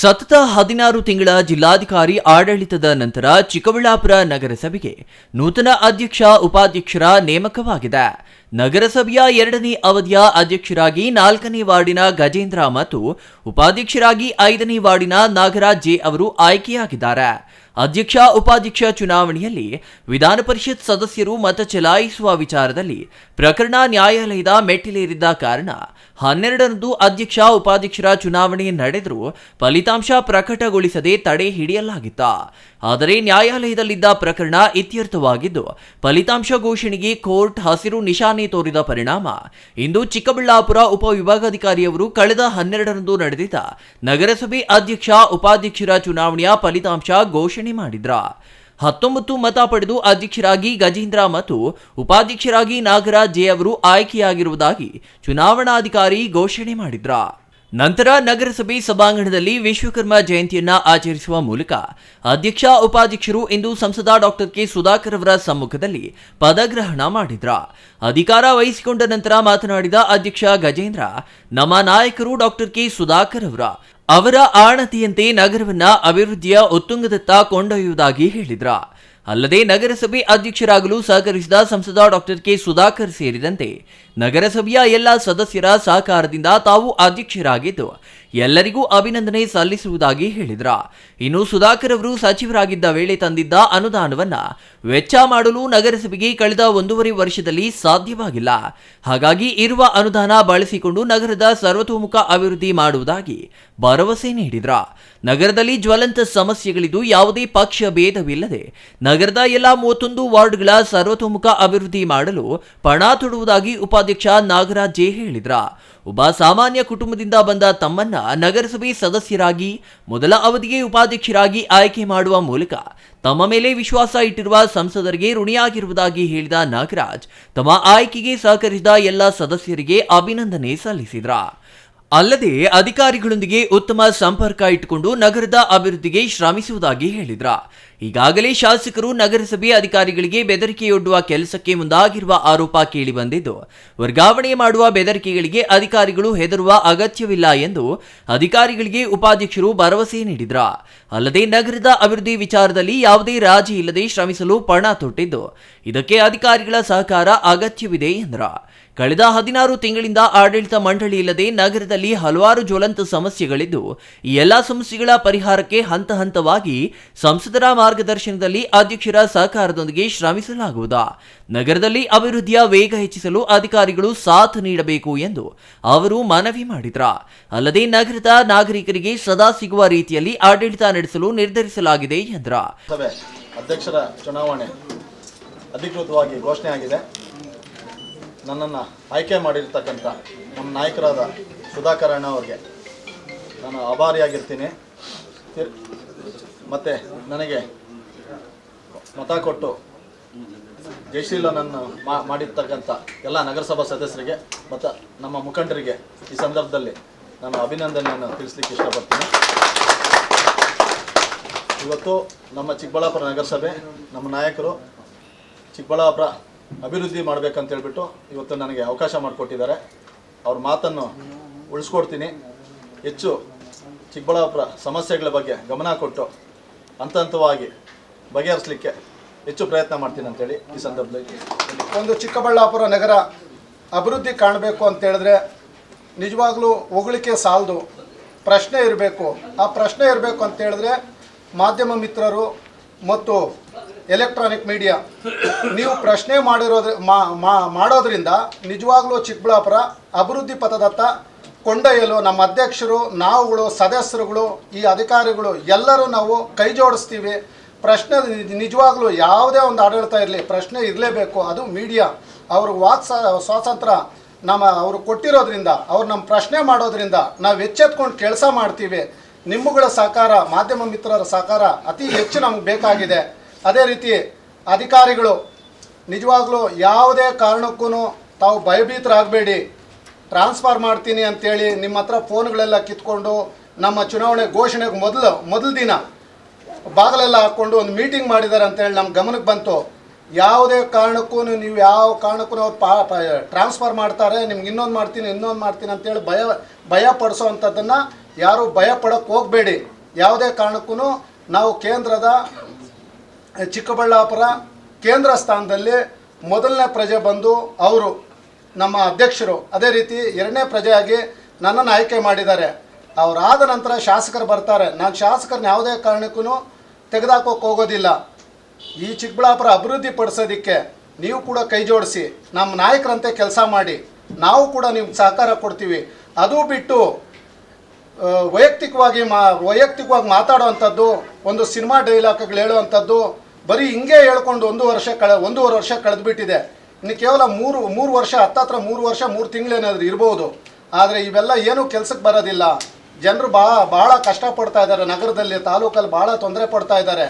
ಸತತ 16 ತಿಂಗಳ ಜಿಲ್ಲಾಧಿಕಾರಿ ಆಡಳಿತದ ನಂತರ ಚಿಕ್ಕಬಳ್ಳಾಪುರ ನಗರಸಭೆಗೆ ನೂತನ ಅಧ್ಯಕ್ಷ ಉಪಾಧ್ಯಕ್ಷರ ನೇಮಕವಾಗಿದೆ. ನಗರಸಭೆಯ 2ನೇ ಅವಧಿಯ ಅಧ್ಯಕ್ಷರಾಗಿ 4ನೇ ವಾರ್ಡಿನ ಗಜೇಂದ್ರ ಮತ್ತು ಉಪಾಧ್ಯಕ್ಷರಾಗಿ 5ನೇ ವಾರ್ಡಿನ ನಾಗರಾಜ್ ಜೆ ಅವರು ಆಯ್ಕೆಯಾಗಿದ್ದಾರೆ. ಅಧ್ಯಕ್ಷ ಉಪಾಧ್ಯಕ್ಷ ಚುನಾವಣೆಯಲ್ಲಿ ವಿಧಾನ ಪರಿಷತ್ ಸದಸ್ಯರು ಮತ ಚಲಾಯಿಸುವ ವಿಚಾರದಲ್ಲಿ ಪ್ರಕರಣ ನ್ಯಾಯಾಲಯದ ಮೆಟ್ಟಿಲೇರಿದ್ದ ಕಾರಣ 12ರಂದು ಅಧ್ಯಕ್ಷ ಉಪಾಧ್ಯಕ್ಷರ ಚುನಾವಣೆ ನಡೆದರೂ ಫಲಿತಾಂಶ ಪ್ರಕಟಗೊಳಿಸದೆ ತಡೆ ಹಿಡಿಯಲಾಗಿತ್ತು. ಆದರೆ ನ್ಯಾಯಾಲಯದಲ್ಲಿದ್ದ ಪ್ರಕರಣ ಇತ್ಯರ್ಥವಾಗಿದ್ದು ಫಲಿತಾಂಶ ಘೋಷಣೆಗೆ ಕೋರ್ಟ್ ಹಸಿರು ನಿಶಾನೆ ತೋರಿದ ಪರಿಣಾಮ ಇಂದು ಚಿಕ್ಕಬಳ್ಳಾಪುರ ಉಪವಿಭಾಗಾಧಿಕಾರಿಯವರು ಕಳೆದ 12ರಂದು ನಡೆದಿದ್ದ ನಗರಸಭೆ ಅಧ್ಯಕ್ಷ ಉಪಾಧ್ಯಕ್ಷರ ಚುನಾವಣೆಯ ಫಲಿತಾಂಶ ಘೋಷಣೆ ಮಾಡಿದ್ರ. 19 ಮತ ಪಡೆದು ಅಧ್ಯಕ್ಷರಾಗಿ ಗಜೇಂದ್ರ ಮತ್ತು ಉಪಾಧ್ಯಕ್ಷರಾಗಿ ನಾಗರಾಜ್ ಜೆ ಅವರು ಆಯ್ಕೆಯಾಗಿರುವುದಾಗಿ ಚುನಾವಣಾಧಿಕಾರಿ ಘೋಷಣೆ ಮಾಡಿದ್ರ. ನಂತರ ನಗರಸಭೆ ಸಭಾಂಗಣದಲ್ಲಿ ವಿಶ್ವಕರ್ಮ ಜಯಂತಿಯನ್ನ ಆಚರಿಸುವ ಮೂಲಕ ಅಧ್ಯಕ್ಷ ಉಪಾಧ್ಯಕ್ಷರು ಇಂದು ಸಂಸದ ಡಾಕ್ಟರ್ ಕೆ ಸುಧಾಕರ್ ಅವರ ಸಮ್ಮುಖದಲ್ಲಿ ಪದಗ್ರಹಣ ಮಾಡಿದ್ರ. ಅಧಿಕಾರ ವಹಿಸಿಕೊಂಡ ನಂತರ ಮಾತನಾಡಿದ ಅಧ್ಯಕ್ಷ ಗಜೇಂದ್ರ, ನಮ್ಮ ನಾಯಕರು ಡಾಕ್ಟರ್ ಕೆ ಸುಧಾಕರ್ ಅವರ ಆಣತಿಯಂತೆ ನಗರವನ್ನ ಅಭಿವೃದ್ಧಿಯ ಉತ್ತುಂಗದತ್ತ ಕೊಂಡೊಯ್ಯುವುದಾಗಿ ಹೇಳಿದ್ರ. ಅಲ್ಲದೆ ನಗರಸಭೆ ಅಧ್ಯಕ್ಷರಾಗಲು ಸಹಕರಿಸಿದ ಸಂಸದ ಡಾಕ್ಟರ್ ಕೆ ಸುಧಾಕರ್ ಸೇರಿದಂತೆ ನಗರಸಭೆಯ ಎಲ್ಲ ಸದಸ್ಯರ ಸಹಕಾರದಿಂದ ತಾವು ಅಧ್ಯಕ್ಷರಾಗಿದ್ದು ಎಲ್ಲರಿಗೂ ಅಭಿನಂದನೆ ಸಲ್ಲಿಸುವುದಾಗಿ ಹೇಳಿದ್ರ. ಇನ್ನು ಸುಧಾಕರ್ ಅವರು ಸಚಿವರಾಗಿದ್ದ ವೇಳೆ ತಂದಿದ್ದ ಅನುದಾನವನ್ನ ವೆಚ್ಚ ಮಾಡಲು ನಗರಸಭೆಗೆ ಕಳೆದ 1.5 ವರ್ಷದಲ್ಲಿ ಸಾಧ್ಯವಾಗಿಲ್ಲ. ಹಾಗಾಗಿ ಇರುವ ಅನುದಾನ ಬಳಸಿಕೊಂಡು ನಗರದ ಸರ್ವತೋಮುಖ ಅಭಿವೃದ್ಧಿ ಮಾಡುವುದಾಗಿ ಭರವಸೆ ನೀಡಿದ್ರ. ನಗರದಲ್ಲಿ ಜ್ವಲಂತ ಸಮಸ್ಯೆಗಳಿದ್ದು ಯಾವುದೇ ಪಕ್ಷ ಭೇದವಿಲ್ಲದೆ ನಗರದ ಎಲ್ಲ 31 ವಾರ್ಡ್ಗಳ ಸರ್ವತೋಮುಖ ಅಭಿವೃದ್ಧಿ ಮಾಡಲು ಪಣ ತೊಡುವುದಾಗಿ ಉಪಾಧ್ಯಕ್ಷ ನಾಗರಾಜ್ ಜೆ ಹೇಳಿದ್ರ. ಒಬ್ಬ ಸಾಮಾನ್ಯ ಕುಟುಂಬದಿಂದ ಬಂದ ತಮ್ಮನ್ನ ನಗರಸಭೆ ಸದಸ್ಯರಾಗಿ ಮೊದಲ ಅವಧಿಗೆ ಉಪಾಧ್ಯಕ್ಷರಾಗಿ ಆಯ್ಕೆ ಮಾಡುವ ಮೂಲಕ ತಮ್ಮ ಮೇಲೆ ವಿಶ್ವಾಸ ಇಟ್ಟಿರುವ ಸಂಸದರಿಗೆ ಋಣಿಯಾಗಿರುವುದಾಗಿ ಹೇಳಿದ ನಾಗರಾಜ್ ತಮ್ಮ ಆಯ್ಕೆಗೆ ಸಹಕರಿಸಿದ ಎಲ್ಲ ಸದಸ್ಯರಿಗೆ ಅಭಿನಂದನೆ ಸಲ್ಲಿಸಿದ್ರ. ಅಲ್ಲದೆ ಅಧಿಕಾರಿಗಳೊಂದಿಗೆ ಉತ್ತಮ ಸಂಪರ್ಕ ಇಟ್ಟುಕೊಂಡು ನಗರದ ಅಭಿವೃದ್ಧಿಗೆ ಶ್ರಮಿಸುವುದಾಗಿ ಹೇಳಿದ್ರ. ಈಗಾಗಲೇ ಶಾಸಕರು ನಗರಸಭೆ ಅಧಿಕಾರಿಗಳಿಗೆ ಬೆದರಿಕೆಯೊಡ್ಡುವ ಕೆಲಸಕ್ಕೆ ಮುಂದಾಗಿರುವ ಆರೋಪ ಕೇಳಿಬಂದಿದ್ದು ವರ್ಗಾವಣೆ ಮಾಡುವ ಬೆದರಿಕೆಗಳಿಗೆ ಅಧಿಕಾರಿಗಳು ಹೆದರುವ ಅಗತ್ಯವಿಲ್ಲ ಎಂದು ಅಧಿಕಾರಿಗಳಿಗೆ ಉಪಾಧ್ಯಕ್ಷರು ಭರವಸೆ ನೀಡಿದ್ರ. ಅಲ್ಲದೆ ನಗರದ ಅಭಿವೃದ್ಧಿ ವಿಚಾರದಲ್ಲಿ ಯಾವುದೇ ರಾಜಿ ಇಲ್ಲದೆ ಶ್ರಮಿಸಲು ಪಣ ತೊಟ್ಟಿದ್ದು ಇದಕ್ಕೆ ಅಧಿಕಾರಿಗಳ ಸಹಕಾರ ಅಗತ್ಯವಿದೆ ಎಂದ್ರ. ಕಳೆದ 16 ತಿಂಗಳಿಂದ ಆಡಳಿತ ಮಂಡಳಿ ಇಲ್ಲದೆ ನಗರದಲ್ಲಿ ಹಲವಾರು ಜ್ವಲಂತ ಸಮಸ್ಯೆಗಳಿದ್ದು ಈ ಎಲ್ಲಾ ಸಮಸ್ಯೆಗಳ ಪರಿಹಾರಕ್ಕೆ ಹಂತ ಹಂತವಾಗಿ ಸಂಸದರ ಮಾರ್ಗದರ್ಶನದಲ್ಲಿ ಅಧ್ಯಕ್ಷರ ಸಹಕಾರದೊಂದಿಗೆ ಶ್ರಮಿಸಲಾಗುವುದು. ನಗರದಲ್ಲಿ ಅಭಿವೃದ್ಧಿಯ ವೇಗ ಹೆಚ್ಚಿಸಲು ಅಧಿಕಾರಿಗಳು ಸಾಥ್ ನೀಡಬೇಕು ಎಂದು ಅವರು ಮನವಿ ಮಾಡಿದ್ರ. ಅಲ್ಲದೆ ನಗರದ ನಾಗರಿಕರಿಗೆ ಸದಾ ಸಿಗುವ ರೀತಿಯಲ್ಲಿ ಆಡಳಿತ ನಡೆಸಲು ನಿರ್ಧರಿಸಲಾಗಿದೆ ಎಂದ್ರ. ಅಧ್ಯಕ್ಷರ ಚುನಾವಣೆ ಅಧಿಕೃತವಾಗಿ ಘೋಷಣೆಯಾಗಿದೆ. ನನ್ನನ್ನು ಆಯ್ಕೆ ಮಾಡಿರ್ತಕ್ಕಂಥ ನಮ್ಮ ನಾಯಕರಾದ ಸುಧಾಕರ್ ಅಣ್ಣ ಅವರಿಗೆ ನಾನು ಆಭಾರಿಯಾಗಿರ್ತೀನಿ. ಮತ್ತು ನನಗೆ ಮತ ಕೊಟ್ಟು ಜಯಶೀಲನನ್ನು ಮಾಡಿರ್ತಕ್ಕಂಥ ಎಲ್ಲ ನಗರಸಭಾ ಸದಸ್ಯರಿಗೆ ಮತ್ತು ನಮ್ಮ ಮುಖಂಡರಿಗೆ ಈ ಸಂದರ್ಭದಲ್ಲಿ ನಾನು ಅಭಿನಂದನೆಯನ್ನು ತಿಳಿಸ್ಲಿಕ್ಕೆ ಇಷ್ಟಪಡ್ತೀನಿ. ಇವತ್ತು ನಮ್ಮ ಚಿಕ್ಕಬಳ್ಳಾಪುರ ನಗರಸಭೆ ನಮ್ಮ ನಾಯಕರು ಚಿಕ್ಕಬಳ್ಳಾಪುರ ಅಭಿವೃದ್ಧಿ ಮಾಡಬೇಕಂತ ಹೇಳ್ಬಿಟ್ಟು ಇವತ್ತು ನನಗೆ ಅವಕಾಶ ಮಾಡಿಕೊಟ್ಟಿದ್ದಾರೆ. ಅವ್ರ ಮಾತನ್ನು ಉಳಿಸ್ಕೊಡ್ತೀನಿ. ಹೆಚ್ಚು ಚಿಕ್ಕಬಳ್ಳಾಪುರ ಸಮಸ್ಯೆಗಳ ಬಗ್ಗೆ ಗಮನ ಕೊಟ್ಟು ಹಂತ ಹಂತವಾಗಿ ಬಗೆಹರಿಸಲಿಕ್ಕೆ ಹೆಚ್ಚು ಪ್ರಯತ್ನ ಮಾಡ್ತೀನಿ ಅಂತೇಳಿ ಈ ಸಂದರ್ಭದಲ್ಲಿ ಒಂದು ಚಿಕ್ಕಬಳ್ಳಾಪುರ ನಗರ ಅಭಿವೃದ್ಧಿ ಕಾಣಬೇಕು ಅಂತ ಹೇಳಿದ್ರೆ ನಿಜವಾಗ್ಲೂ ಹೊಗಳಿಕೆ ಸಾಲದು, ಪ್ರಶ್ನೆ ಇರಬೇಕು. ಆ ಪ್ರಶ್ನೆ ಇರಬೇಕು ಅಂತ ಹೇಳಿದ್ರೆ ಮಾಧ್ಯಮ ಮಿತ್ರರು ಮತ್ತು ಎಲೆಕ್ಟ್ರಾನಿಕ್ ಮೀಡಿಯಾ ನೀವು ಪ್ರಶ್ನೆ ಮಾಡೋದ್ರಿಂದ ನಿಜವಾಗ್ಲೂ ಚಿಕ್ಕಬಳ್ಳಾಪುರ ಅಭಿವೃದ್ಧಿ ಪಥದತ್ತ ಕೊಂಡೊಯ್ಯಲು ನಮ್ಮ ಅಧ್ಯಕ್ಷರು, ನಾವುಗಳು, ಸದಸ್ಯರುಗಳು, ಈ ಅಧಿಕಾರಿಗಳು ಎಲ್ಲರೂ ನಾವು ಕೈ ಜೋಡಿಸ್ತೀವಿ. ಪ್ರಶ್ನೆ ನಿಜವಾಗ್ಲೂ ಯಾವುದೇ ಒಂದು ಆಡಳಿತ ಇರಲಿ ಪ್ರಶ್ನೆ ಇರಲೇಬೇಕು. ಅದು ಮೀಡಿಯಾ ಅವ್ರಿಗೆ ಸ್ವಾತಂತ್ರ್ಯ ಅವರು ಕೊಟ್ಟಿರೋದ್ರಿಂದ ಅವ್ರು ನಮ್ಮ ಪ್ರಶ್ನೆ ಮಾಡೋದ್ರಿಂದ ನಾವು ಎಚ್ಚೆತ್ಕೊಂಡು ಕೆಲಸ ಮಾಡ್ತೀವಿ. ನಿಮ್ಮಗಳ ಸಹಕಾರ, ಮಾಧ್ಯಮ ಮಿತ್ರರ ಸಹಕಾರ ಅತಿ ಹೆಚ್ಚು ನಮ್ಗೆ ಬೇಕಾಗಿದೆ. ಅದೇ ರೀತಿ ಅಧಿಕಾರಿಗಳು ನಿಜವಾಗ್ಲೂ ಯಾವುದೇ ಕಾರಣಕ್ಕೂ ತಾವು ಭಯಭೀತರಾಗಬೇಡಿ. ಟ್ರಾನ್ಸ್ಫರ್ ಮಾಡ್ತೀನಿ ಅಂತೇಳಿ ನಿಮ್ಮ ಹತ್ರ ಫೋನ್ಗಳೆಲ್ಲ ಕಿತ್ಕೊಂಡು ನಮ್ಮ ಚುನಾವಣೆ ಘೋಷಣೆಗೆ ಮೊದಲ ದಿನ ಬಾಗಿಲೆಲ್ಲ ಹಾಕ್ಕೊಂಡು ಒಂದು ಮೀಟಿಂಗ್ ಮಾಡಿದ್ದಾರೆ ಅಂತೇಳಿ ನಮ್ಮ ಗಮನಕ್ಕೆ ಬಂತು. ಯಾವುದೇ ಕಾರಣಕ್ಕೂ ನೀವು ಯಾವ ಕಾರಣಕ್ಕೂ ಅವ್ರು ಟ್ರಾನ್ಸ್ಫರ್ ಮಾಡ್ತಾರೆ, ನಿಮ್ಗೆ ಇನ್ನೊಂದು ಮಾಡ್ತೀನಿ ಅಂತೇಳಿ ಭಯ ಪಡಿಸೋ ಅಂಥದ್ದನ್ನು ಯಾರು ಭಯ ಪಡೋಕ್ಕೆ ಹೋಗಬೇಡಿ. ಯಾವುದೇ ಕಾರಣಕ್ಕೂ ನಾವು ಕೇಂದ್ರದ ಚಿಕ್ಕಬಳ್ಳಾಪುರ ಕೇಂದ್ರ ಸ್ಥಾನದಲ್ಲಿ ಮೊದಲನೇ ಪ್ರಜೆ ಬಂದು ಅವರು ನಮ್ಮ ಅಧ್ಯಕ್ಷರು, ಅದೇ ರೀತಿ ಎರಡನೇ ಪ್ರಜೆಯಾಗಿ ನನ್ನನ್ನು ಆಯ್ಕೆ ಮಾಡಿದ್ದಾರೆ. ಅವರಾದ ನಂತರ ಶಾಸಕರು ಬರ್ತಾರೆ. ನಾನು ಶಾಸಕರನ್ನ ಯಾವುದೇ ಕಾರಣಕ್ಕೂ ತೆಗೆದಾಕೋಕೆ ಹೋಗೋದಿಲ್ಲ. ಈ ಚಿಕ್ಕಬಳ್ಳಾಪುರ ಅಭಿವೃದ್ಧಿ ಪಡಿಸೋದಕ್ಕೆ ನೀವು ಕೂಡ ಕೈ ಜೋಡಿಸಿ ನಮ್ಮ ನಾಯಕರಂತೆ ಕೆಲಸ ಮಾಡಿ, ನಾವು ಕೂಡ ನಿಮ್ಗೆ ಸಹಕಾರ ಕೊಡ್ತೀವಿ. ಅದು ಬಿಟ್ಟು ವೈಯಕ್ತಿಕವಾಗಿ ಮಾತಾಡೋವಂಥದ್ದು, ಒಂದು ಸಿನಿಮಾ ಡೈಲಾಗ್ಗಳು ಹೇಳುವಂಥದ್ದು, ಬರೀ ಹಿಂಗೆ ಹೇಳ್ಕೊಂಡು ಒಂದೂವರೆ ವರ್ಷ ಕಳೆದುಬಿಟ್ಟಿದೆ. ಇನ್ನು ಕೇವಲ ಮೂರು ವರ್ಷ, ಹತ್ತತ್ರ 3 ವರ್ಷ 3 ತಿಂಗಳೇನಾದರೂ ಇರ್ಬೋದು. ಆದರೆ ಇವೆಲ್ಲ ಏನೂ ಕೆಲಸಕ್ಕೆ ಬರೋದಿಲ್ಲ. ಜನರು ಭಾಳ ಕಷ್ಟಪಡ್ತಾ ಇದ್ದಾರೆ. ನಗರದಲ್ಲಿ, ತಾಲೂಕಲ್ಲಿ ಭಾಳ ತೊಂದರೆ ಪಡ್ತಾ ಇದ್ದಾರೆ.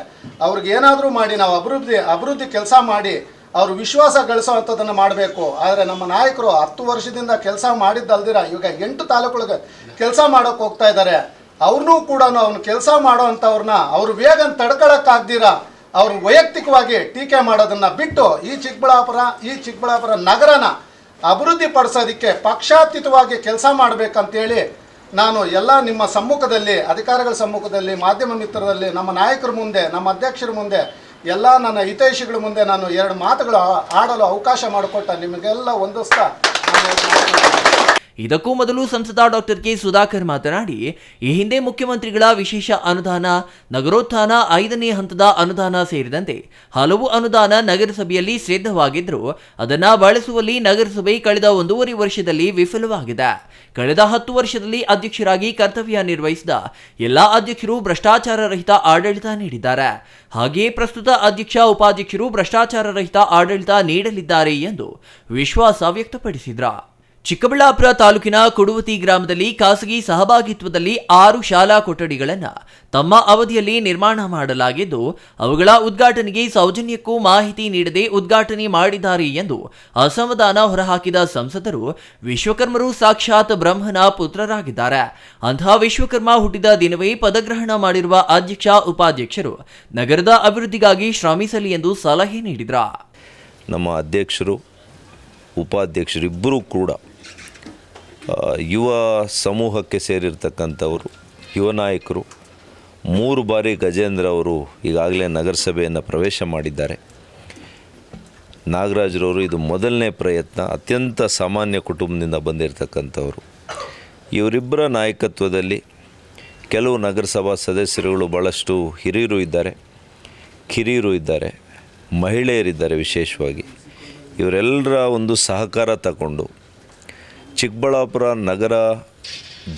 ಅವ್ರಿಗೆ ಏನಾದರೂ ಮಾಡಿ ನಾವು ಅಭಿವೃದ್ಧಿ ಕೆಲಸ ಮಾಡಿ ಅವರು ವಿಶ್ವಾಸ ಗಳಿಸೋವಂಥದ್ದನ್ನು ಮಾಡಬೇಕು. ಆದರೆ ನಮ್ಮ ನಾಯಕರು 10 ವರ್ಷದಿಂದ ಕೆಲಸ ಮಾಡಿದ್ದಲ್ದಿರ ಇವಾಗ 8 ತಾಲೂಕುಗಳಿಗೆ ಕೆಲಸ ಮಾಡೋಕ್ಕೆ ಹೋಗ್ತಾ ಇದ್ದಾರೆ. ಅವ್ರನ್ನೂ ಕೂಡ ಅವ್ನು ಕೆಲಸ ಮಾಡೋವಂಥವ್ರನ್ನ ಅವ್ರ ವೇಗನ ತಡ್ಕೊಳಕ್ಕಾಗ್ದಿರ ಅವ್ರು ವೈಯಕ್ತಿಕವಾಗಿ ಟೀಕೆ ಮಾಡೋದನ್ನು ಬಿಟ್ಟು ಈ ಚಿಕ್ಕಬಳ್ಳಾಪುರ ನಗರನ ಅಭಿವೃದ್ಧಿ ಪಡಿಸೋದಕ್ಕೆ ಪಕ್ಷಾತೀತವಾಗಿ ಕೆಲಸ ಮಾಡಬೇಕಂತೇಳಿ ನಾನು ಎಲ್ಲ ನಿಮ್ಮ ಸಮ್ಮುಖದಲ್ಲಿ, ಅಧಿಕಾರಿಗಳ ಸಮ್ಮುಖದಲ್ಲಿ, ಮಾಧ್ಯಮ ಮಿತ್ರರಲ್ಲಿ, ನಮ್ಮ ನಾಯಕರ ಮುಂದೆ, ನಮ್ಮ ಅಧ್ಯಕ್ಷರ ಮುಂದೆ, ಎಲ್ಲ ನನ್ನ ಹಿತೈಷಿಗಳ ಮುಂದೆ ನಾನು 2 ಮಾತುಗಳು ಆಡಲು ಅವಕಾಶ ಮಾಡಿಕೊಟ್ಟ ನಿಮಗೆಲ್ಲ ಹೊಂದಿಸ್ತಾ ಇದಕ್ಕೂ ಮೊದಲು ಸಂಸದ ಡಾಕ್ಟರ್ ಕೆ ಸುಧಾಕರ್ ಮಾತನಾಡಿ, ಈ ಹಿಂದೆ ಮುಖ್ಯಮಂತ್ರಿಗಳ ವಿಶೇಷ ಅನುದಾನ, ನಗರೋತ್ಥಾನ 5ನೇ ಹಂತದ ಅನುದಾನ ಸೇರಿದಂತೆ ಹಲವು ಅನುದಾನ ನಗರಸಭೆಯಲ್ಲಿ ಸಿದ್ಧವಾಗಿದ್ದರೂ ಅದನ್ನು ಬಳಸುವಲ್ಲಿ ನಗರಸಭೆ ಕಳೆದ 1.5 ವರ್ಷದಲ್ಲಿ ವಿಫಲವಾಗಿದೆ. ಕಳೆದ 10 ವರ್ಷದಲ್ಲಿ ಅಧ್ಯಕ್ಷರಾಗಿ ಕರ್ತವ್ಯ ನಿರ್ವಹಿಸಿದ ಎಲ್ಲಾ ಅಧ್ಯಕ್ಷರು ಭ್ರಷ್ಟಾಚಾರ ರಹಿತ ಆಡಳಿತ ನೀಡಿದ್ದಾರೆ. ಹಾಗೆಯೇ ಪ್ರಸ್ತುತ ಅಧ್ಯಕ್ಷ, ಉಪಾಧ್ಯಕ್ಷರು ಭ್ರಷ್ಟಾಚಾರ ರಹಿತ ಆಡಳಿತ ನೀಡಲಿದ್ದಾರೆ ಎಂದು ವಿಶ್ವಾಸ ವ್ಯಕ್ತಪಡಿಸಿದರು. ಚಿಕ್ಕಬಳ್ಳಾಪುರ ತಾಲೂಕಿನ ಕುಡುವತಿ ಗ್ರಾಮದಲ್ಲಿ ಖಾಸಗಿ ಸಹಭಾಗಿತ್ವದಲ್ಲಿ 6 ಶಾಲಾ ಕೊಠಡಿಗಳನ್ನು ತಮ್ಮ ಅವಧಿಯಲ್ಲಿ ನಿರ್ಮಾಣ ಮಾಡಲಾಗಿದ್ದು, ಅವುಗಳ ಉದ್ಘಾಟನೆಗೆ ಸೌಜನ್ಯಕ್ಕೂ ಮಾಹಿತಿ ನೀಡದೆ ಉದ್ಘಾಟನೆ ಮಾಡಿದ್ದಾರೆ ಎಂದು ಅಸಮಾಧಾನ ಹೊರಹಾಕಿದ ಸಂಸದರು, ವಿಶ್ವಕರ್ಮರು ಸಾಕ್ಷಾತ್ ಬ್ರಹ್ಮನ ಪುತ್ರರಾಗಿದ್ದಾರೆ. ಅಂತಹ ವಿಶ್ವಕರ್ಮ ಹುಟ್ಟಿದ ದಿನವೇ ಪದಗ್ರಹಣ ಮಾಡಿರುವ ಅಧ್ಯಕ್ಷ, ಉಪಾಧ್ಯಕ್ಷರು ನಗರದ ಅಭಿವೃದ್ಧಿಗಾಗಿ ಶ್ರಮಿಸಲಿ ಎಂದು ಸಲಹೆ ನೀಡಿದರು. ನಮ್ಮ ಅಧ್ಯಕ್ಷರು, ಉಪಾಧ್ಯಕ್ಷರು ಇಬ್ಬರೂ ಕೂಡ ಯುವ ಸಮೂಹಕ್ಕೆ ಸೇರಿರ್ತಕ್ಕಂಥವರು, ಯುವ ನಾಯಕರು. 3 ಬಾರಿ ಗಜೇಂದ್ರ ಅವರು ಈಗಾಗಲೇ ನಗರಸಭೆಯನ್ನು ಪ್ರವೇಶ ಮಾಡಿದ್ದಾರೆ. ನಾಗರಾಜ್ರವರು ಇದು ಮೊದಲನೇ ಪ್ರಯತ್ನ. ಅತ್ಯಂತ ಸಾಮಾನ್ಯ ಕುಟುಂಬದಿಂದ ಬಂದಿರತಕ್ಕಂಥವರು. ಇವರಿಬ್ಬರ ನಾಯಕತ್ವದಲ್ಲಿ ಕೆಲವು ನಗರಸಭಾ ಸದಸ್ಯರುಗಳು ಭಾಳಷ್ಟು ಹಿರಿಯರು ಇದ್ದಾರೆ, ಕಿರಿಯರು ಇದ್ದಾರೆ, ಮಹಿಳೆಯರಿದ್ದಾರೆ. ವಿಶೇಷವಾಗಿ ಇವರೆಲ್ಲರ ಒಂದು ಸಹಕಾರ ತಗೊಂಡು ಚಿಕ್ಕಬಳ್ಳಾಪುರ ನಗರ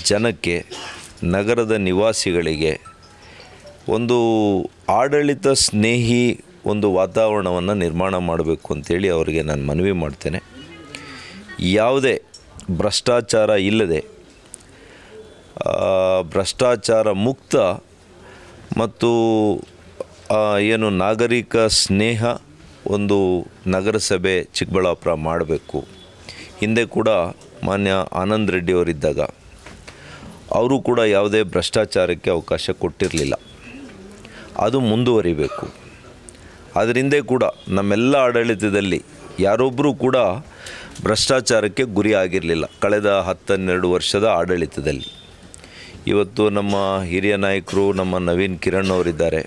ಜನಕ್ಕೆ, ನಗರದ ನಿವಾಸಿಗಳಿಗೆ ಒಂದು ಆಡಳಿತ ಸ್ನೇಹಿ ಒಂದು ವಾತಾವರಣವನ್ನು ನಿರ್ಮಾಣ ಮಾಡಬೇಕು ಅಂತೇಳಿ ಅವರಿಗೆ ನಾನು ಮನವಿ ಮಾಡ್ತೇನೆ. ಯಾವುದೇ ಭ್ರಷ್ಟಾಚಾರ ಇಲ್ಲದೆ, ಭ್ರಷ್ಟಾಚಾರ ಮುಕ್ತ ಮತ್ತು ಏನು ನಾಗರಿಕ ಸ್ನೇಹ ಒಂದು ನಗರಸಭೆ ಚಿಕ್ಕಬಳ್ಳಾಪುರ ಮಾಡಬೇಕು. ಹಿಂದೆ ಕೂಡ ಮಾನ್ಯ ಆನಂದ್ ರೆಡ್ಡಿ ಅವರಿದ್ದಾಗ ಅವರು ಕೂಡ ಯಾವುದೇ ಭ್ರಷ್ಟಾಚಾರಕ್ಕೆ ಅವಕಾಶ ಕೊಟ್ಟಿರಲಿಲ್ಲ. ಅದು ಮುಂದುವರಿಬೇಕು. ಅದರಿಂದೇ ಕೂಡ ನಮ್ಮೆಲ್ಲ ಆಡಳಿತದಲ್ಲಿ ಯಾರೊಬ್ಬರೂ ಕೂಡ ಭ್ರಷ್ಟಾಚಾರಕ್ಕೆ ಗುರಿ ಆಗಿರಲಿಲ್ಲ ಕಳೆದ 10-12 ವರ್ಷದ ಆಡಳಿತದಲ್ಲಿ. ಇವತ್ತು ನಮ್ಮ ಹಿರಿಯ ನಾಯಕರು, ನಮ್ಮ ನವೀನ್ ಕಿರಣ್ ಅವರಿದ್ದಾರೆ,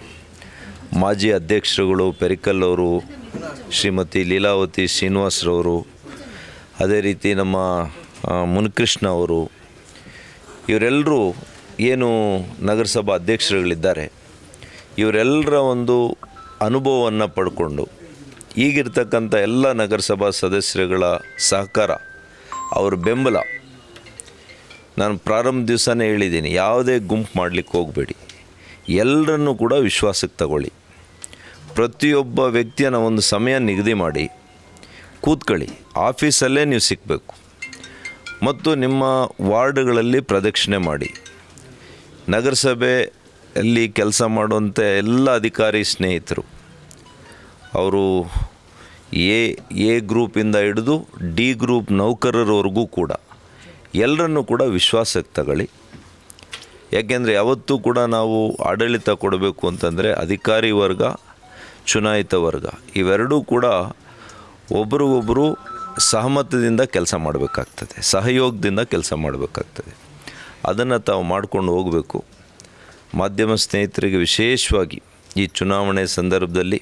ಮಾಜಿ ಅಧ್ಯಕ್ಷರುಗಳು ಪೆರಿಕಲ್ ಅವರು, ಶ್ರೀಮತಿ ಲೀಲಾವತಿ ಶ್ರೀನಿವಾಸರವರು, ಅದೇ ರೀತಿ ನಮ್ಮ ಮುನಿಕೃಷ್ಣ ಅವರು, ಇವರೆಲ್ಲರೂ ಏನು ನಗರಸಭಾ ಅಧ್ಯಕ್ಷರುಗಳಿದ್ದಾರೆ, ಇವರೆಲ್ಲರ ಒಂದು ಅನುಭವವನ್ನು ಪಡ್ಕೊಂಡು ಈಗಿರ್ತಕ್ಕಂಥ ಎಲ್ಲ ನಗರಸಭಾ ಸದಸ್ಯರುಗಳ ಸಹಕಾರ, ಅವ್ರ ಬೆಂಬಲ. ನಾನು ಪ್ರಾರಂಭ ದಿವಸನೇ ಹೇಳಿದ್ದೀನಿ, ಯಾವುದೇ ಗುಂಪು ಮಾಡಲಿಕ್ಕೆ ಹೋಗಬೇಡಿ, ಎಲ್ಲರನ್ನೂ ಕೂಡ ವಿಶ್ವಾಸಕ್ಕೆ ತಗೊಳ್ಳಿ. ಪ್ರತಿಯೊಬ್ಬ ವ್ಯಕ್ತಿಯನ್ನು ಒಂದು ಸಮಯ ನಿಗದಿ ಮಾಡಿ ಕೂತ್ಕೊಳ್ಳಿ. ಆಫೀಸಲ್ಲೇ ನೀವು ಸಿಕ್ಕಬೇಕು ಮತ್ತು ನಿಮ್ಮ ವಾರ್ಡ್ಗಳಲ್ಲಿ ಪ್ರದಕ್ಷಿಣೆ ಮಾಡಿ. ನಗರಸಭೆಯಲ್ಲಿ ಕೆಲಸ ಮಾಡುವಂಥ ಎಲ್ಲ ಅಧಿಕಾರಿ ಸ್ನೇಹಿತರು, ಅವರು ಎ ಗ್ರೂಪಿಂದ ಹಿಡಿದು ಡಿ ಗ್ರೂಪ್ ನೌಕರರವರೆಗೂ ಕೂಡ ಎಲ್ಲರನ್ನೂ ಕೂಡ ವಿಶ್ವಾಸಕ್ಕೆ ತಗೊಳ್ಳಿ. ಯಾಕೆಂದರೆ ಯಾವತ್ತೂ ಕೂಡ ನಾವು ಆಡಳಿತ ಕೊಡಬೇಕು ಅಂತಂದರೆ ಅಧಿಕಾರಿ ವರ್ಗ, ಚುನಾಯಿತ ವರ್ಗ ಇವೆರಡೂ ಕೂಡ ಒಬ್ಬರಿಗೊಬ್ಬರು ಸಹಮತದಿಂದ ಕೆಲಸ ಮಾಡಬೇಕಾಗ್ತದೆ, ಸಹಯೋಗದಿಂದ ಕೆಲಸ ಮಾಡಬೇಕಾಗ್ತದೆ. ಅದನ್ನು ತಾವು ಮಾಡ್ಕೊಂಡು ಹೋಗಬೇಕು. ಮಾಧ್ಯಮ ಸ್ನೇಹಿತರಿಗೆ ವಿಶೇಷವಾಗಿ ಈ ಚುನಾವಣೆ ಸಂದರ್ಭದಲ್ಲಿ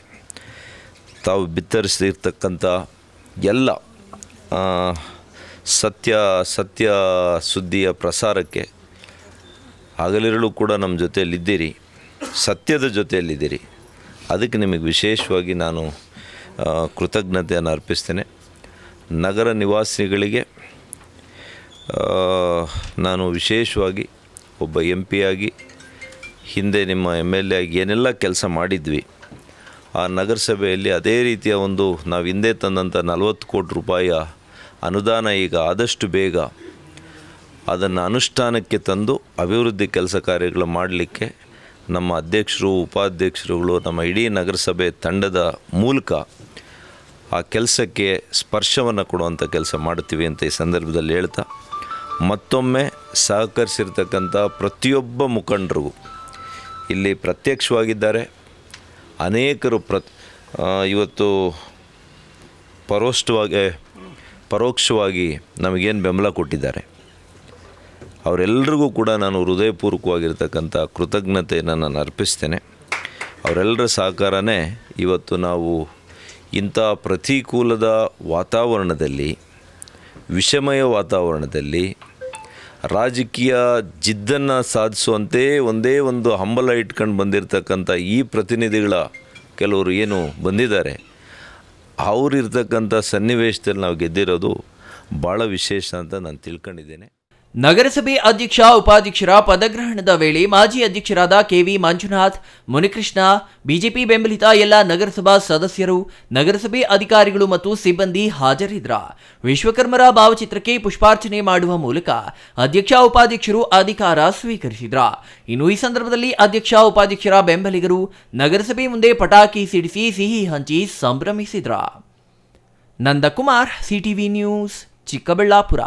ತಾವು ಬಿತ್ತರಿಸಿರ್ತಕ್ಕಂಥ ಎಲ್ಲ ಸತ್ಯ ಸುದ್ದಿಯ ಪ್ರಸಾರಕ್ಕೆ ಹಗಲಿರುಳು ಕೂಡ ನಮ್ಮ ಜೊತೆಯಲ್ಲಿದ್ದೀರಿ, ಸತ್ಯದ ಜೊತೆಯಲ್ಲಿದ್ದೀರಿ. ಅದಕ್ಕೆ ನಿಮಗೆ ವಿಶೇಷವಾಗಿ ನಾನು ಕೃತಜ್ಞತೆಯನ್ನು ಅರ್ಪಿಸ್ತೇನೆ. ನಗರ ನಿವಾಸಿಗಳಿಗೆ ನಾನು ವಿಶೇಷವಾಗಿ ಒಬ್ಬ MP ಆಗಿ, ಹಿಂದೆ ನಿಮ್ಮ MLA ಆಗಿ ಏನೆಲ್ಲ ಕೆಲಸ ಮಾಡಿದ್ವಿ, ಆ ನಗರಸಭೆಯಲ್ಲಿ ಅದೇ ರೀತಿಯ ನಾವು ಹಿಂದೆ ತಂದಂಥ 40 ಕೋಟಿ ರೂಪಾಯಿಯ ಅನುದಾನ ಈಗ ಆದಷ್ಟು ಬೇಗ ಅದನ್ನು ಅನುಷ್ಠಾನಕ್ಕೆ ತಂದು ಅಭಿವೃದ್ಧಿ ಕೆಲಸ ಕಾರ್ಯಗಳು ಮಾಡಲಿಕ್ಕೆ ನಮ್ಮ ಅಧ್ಯಕ್ಷರು, ಉಪಾಧ್ಯಕ್ಷರುಗಳು, ನಮ್ಮ ಇಡೀ ನಗರಸಭೆ ತಂಡದ ಮೂಲಕ ಆ ಕೆಲಸಕ್ಕೆ ಸ್ಪರ್ಶವನ್ನು ಕೊಡುವಂಥ ಕೆಲಸ ಮಾಡ್ತೀವಿ ಅಂತ ಈ ಸಂದರ್ಭದಲ್ಲಿ ಹೇಳ್ತಾ, ಮತ್ತೊಮ್ಮೆ ಸಹಕರಿಸಿರ್ತಕ್ಕಂಥ ಪ್ರತಿಯೊಬ್ಬ ಮುಖಂಡರಿಗೂ, ಇಲ್ಲಿ ಪ್ರತ್ಯಕ್ಷವಾಗಿದ್ದಾರೆ ಅನೇಕರು, ಇವತ್ತು ಪರೋಕ್ಷವಾಗಿ ನಮಗೇನು ಬೆಂಬಲ ಕೊಟ್ಟಿದ್ದಾರೆ, ಅವರೆಲ್ಲರಿಗೂ ಕೂಡ ನಾನು ಹೃದಯಪೂರ್ವಕವಾಗಿರ್ತಕ್ಕಂಥ ಕೃತಜ್ಞತೆಯನ್ನು ನಾನು ಅರ್ಪಿಸ್ತೇನೆ. ಅವರೆಲ್ಲರ ಸಹಕಾರನೇ ಇವತ್ತು ನಾವು ಇಂಥ ಪ್ರತಿಕೂಲದ ವಾತಾವರಣದಲ್ಲಿ, ವಿಷಮಯ ವಾತಾವರಣದಲ್ಲಿ ರಾಜಕೀಯ ಜಿದ್ದನ್ನು ಸಾಧಿಸುವಂತೆ ಒಂದೇ ಒಂದು ಹಂಬಲ ಇಟ್ಕೊಂಡು ಬಂದಿರತಕ್ಕಂಥ ಈ ಪ್ರತಿನಿಧಿಗಳ ಕೆಲವರು ಏನು ಬಂದಿದ್ದಾರೆ, ಅವರಿರ್ತಕ್ಕಂಥ ಸನ್ನಿವೇಶದಲ್ಲಿ ನಾವು ಗೆದ್ದಿರೋದು ಭಾಳ ವಿಶೇಷ ಅಂತ ನಾನು ತಿಳ್ಕೊಂಡಿದ್ದೇನೆ. ನಗರಸಭೆ ಅಧ್ಯಕ್ಷ ಉಪಾಧ್ಯಕ್ಷರ ಪದಗ್ರಹಣದ ವೇಳೆ ಮಾಜಿ ಅಧ್ಯಕ್ಷರಾದ KV ಮಂಜುನಾಥ್, ಮುನಿಕೃಷ್ಣ, ಬಿಜೆಪಿ ಬೆಂಬಲಿತ ಎಲ್ಲ ನಗರಸಭಾ ಸದಸ್ಯರು, ನಗರಸಭೆ ಅಧಿಕಾರಿಗಳು ಮತ್ತು ಸಿಬ್ಬಂದಿ ಹಾಜರಿದ್ರ. ವಿಶ್ವಕರ್ಮರ ಭಾವಚಿತ್ರಕ್ಕೆ ಪುಷ್ಪಾರ್ಚನೆ ಮಾಡುವ ಮೂಲಕ ಅಧ್ಯಕ್ಷ ಉಪಾಧ್ಯಕ್ಷರು ಅಧಿಕಾರ ಸ್ವೀಕರಿಸಿದ್ರ. ಇನ್ನು ಈ ಸಂದರ್ಭದಲ್ಲಿ ಅಧ್ಯಕ್ಷ ಉಪಾಧ್ಯಕ್ಷರ ಬೆಂಬಲಿಗರು ನಗರಸಭೆ ಮುಂದೆ ಪಟಾಕಿ ಸಿಡಿಸಿ ಸಿಹಿ ಹಂಚಿ ಸಂಭ್ರಮಿಸಿದ್ರ. Nandakumar, CTV news, Chikkaballapur.